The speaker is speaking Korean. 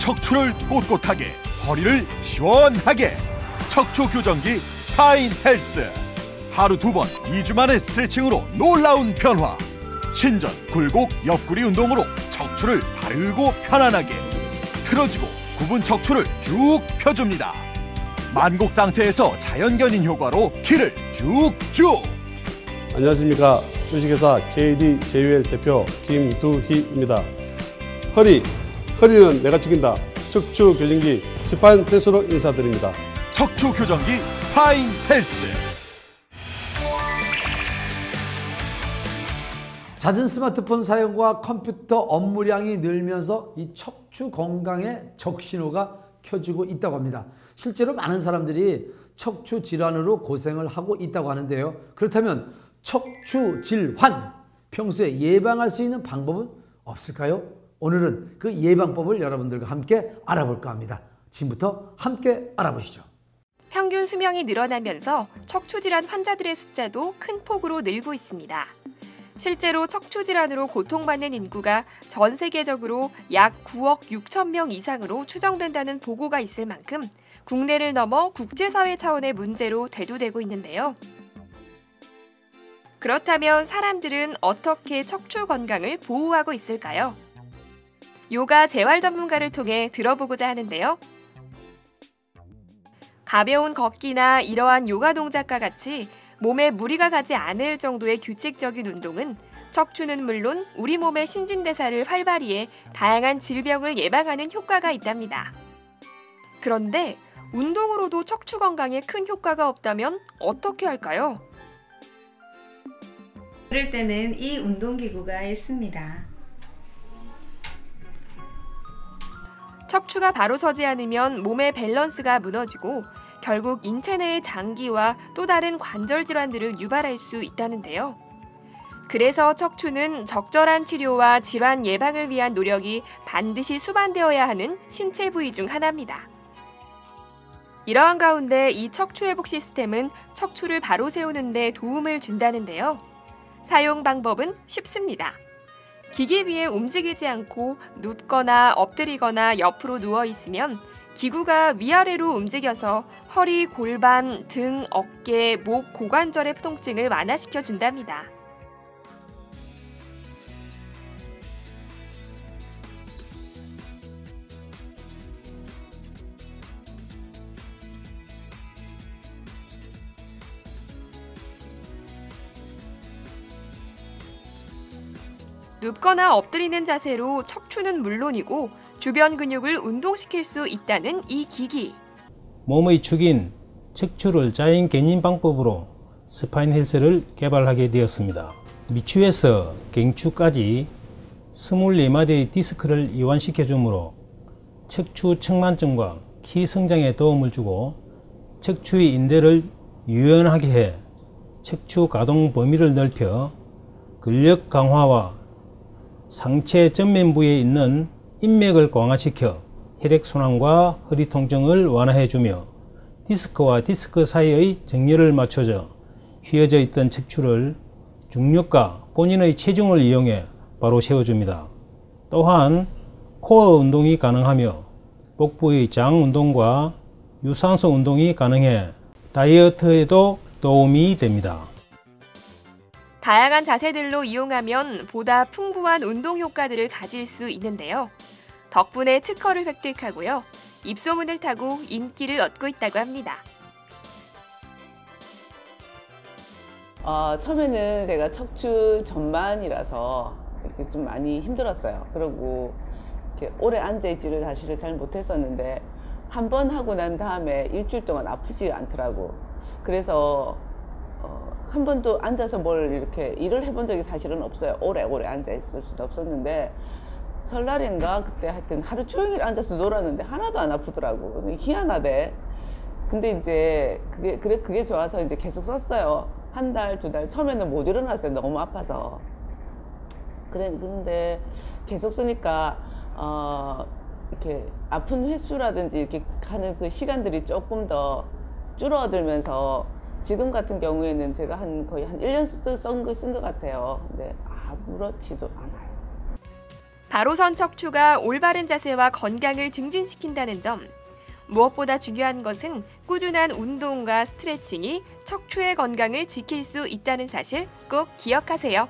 척추를 꼿꼿하게, 허리를 시원하게. 척추 교정기 스파인 헬스. 하루 2번 2주 만의 스트레칭으로 놀라운 변화. 신전 굴곡 옆구리 운동으로 척추를 바르고 편안하게, 틀어지고 굽은 척추를 쭉 펴줍니다. 만곡 상태에서 자연견인 효과로 키를 쭉쭉. 안녕하십니까. 주식회사 KD-JUL 대표 김두희입니다. 허리는 내가 지킨다. 척추 교정기 스파인 헬스로 인사드립니다. 척추 교정기 스파인 헬스. 잦은 스마트폰 사용과 컴퓨터 업무량이 늘면서 이 척추 건강에 적신호가 켜지고 있다고 합니다. 실제로 많은 사람들이 척추 질환으로 고생을 하고 있다고 하는데요. 그렇다면 척추 질환, 평소에 예방할 수 있는 방법은 없을까요? 오늘은 그 예방법을 여러분들과 함께 알아볼까 합니다. 지금부터 함께 알아보시죠. 평균 수명이 늘어나면서 척추 질환 환자들의 숫자도 큰 폭으로 늘고 있습니다. 실제로 척추 질환으로 고통받는 인구가 전 세계적으로 약 9억 6천 명 이상으로 추정된다는 보고가 있을 만큼 국내를 넘어 국제사회 차원의 문제로 대두되고 있는데요. 그렇다면 사람들은 어떻게 척추 건강을 보호하고 있을까요? 요가 재활 전문가를 통해 들어보고자 하는데요. 가벼운 걷기나 이러한 요가 동작과 같이 몸에 무리가 가지 않을 정도의 규칙적인 운동은 척추는 물론 우리 몸의 신진대사를 활발히 해 다양한 질병을 예방하는 효과가 있답니다. 그런데 운동으로도 척추 건강에 큰 효과가 없다면 어떻게 할까요? 그럴 때는 이 운동기구가 있습니다. 척추가 바로 서지 않으면 몸의 밸런스가 무너지고 결국 인체 내의 장기와 또 다른 관절 질환들을 유발할 수 있다는데요. 그래서 척추는 적절한 치료와 질환 예방을 위한 노력이 반드시 수반되어야 하는 신체 부위 중 하나입니다. 이러한 가운데 이 척추 회복 시스템은 척추를 바로 세우는 데 도움을 준다는데요. 사용 방법은 쉽습니다. 기기 위에 움직이지 않고 눕거나 엎드리거나 옆으로 누워 있으면 기구가 위아래로 움직여서 허리, 골반, 등, 어깨, 목, 고관절의 통증을 완화시켜 준답니다. 눕거나 엎드리는 자세로 척추는 물론이고 주변 근육을 운동시킬 수 있다는 이 기기. 몸의 축인 척추를 자연 견인 방법으로 스파인 헬스를 개발하게 되었습니다. 미추에서 갱추까지 24마디의 디스크를 이완시켜 주므로 척추 측만증과 키 성장에 도움을 주고 척추의 인대를 유연하게 해 척추 가동 범위를 넓혀 근력 강화와 상체 전면 부위에 있는 인맥을 강화시켜 혈액순환과 허리 통증을 완화해주며 디스크와 디스크 사이의 정렬을 맞춰줘 휘어져 있던 척추를 중력과 본인의 체중을 이용해 바로 세워줍니다. 또한 코어 운동이 가능하며 복부의 장 운동과 유산소 운동이 가능해 다이어트에도 도움이 됩니다. 다양한 자세들로 이용하면 보다 풍부한 운동 효과들을 가질 수 있는데요. 덕분에 특허를 획득하고요. 입소문을 타고 인기를 얻고 있다고 합니다. 처음에는 제가 척추 전만이라서 이렇게 좀 많이 힘들었어요. 그리고 이렇게 오래 앉아있지를 사실은 잘 못했었는데 한 번 하고 난 다음에 일주일 동안 아프지 않더라고. 그래서 한 번도 앉아서 뭘 이렇게 일을 해본 적이 사실은 없어요. 오래 앉아있을 수도 없었는데 설날인가 그때 하여튼 하루 종일 앉아서 놀았는데 하나도 안 아프더라고. 희한하대. 근데 이제 그게 좋아서 이제 계속 썼어요. 한 달, 2달. 처음에는 못 일어났어요. 너무 아파서. 근데 계속 쓰니까 이렇게 아픈 횟수라든지 이렇게 가는 그 시간들이 조금 더 줄어들면서 지금 같은 경우에는 제가 거의 한 1년 쓴 것 같아요. 근데 아무렇지도 않아요. 바로 선 척추가 올바른 자세와 건강을 증진시킨다는 점, 무엇보다 중요한 것은 꾸준한 운동과 스트레칭이 척추의 건강을 지킬 수 있다는 사실 꼭 기억하세요.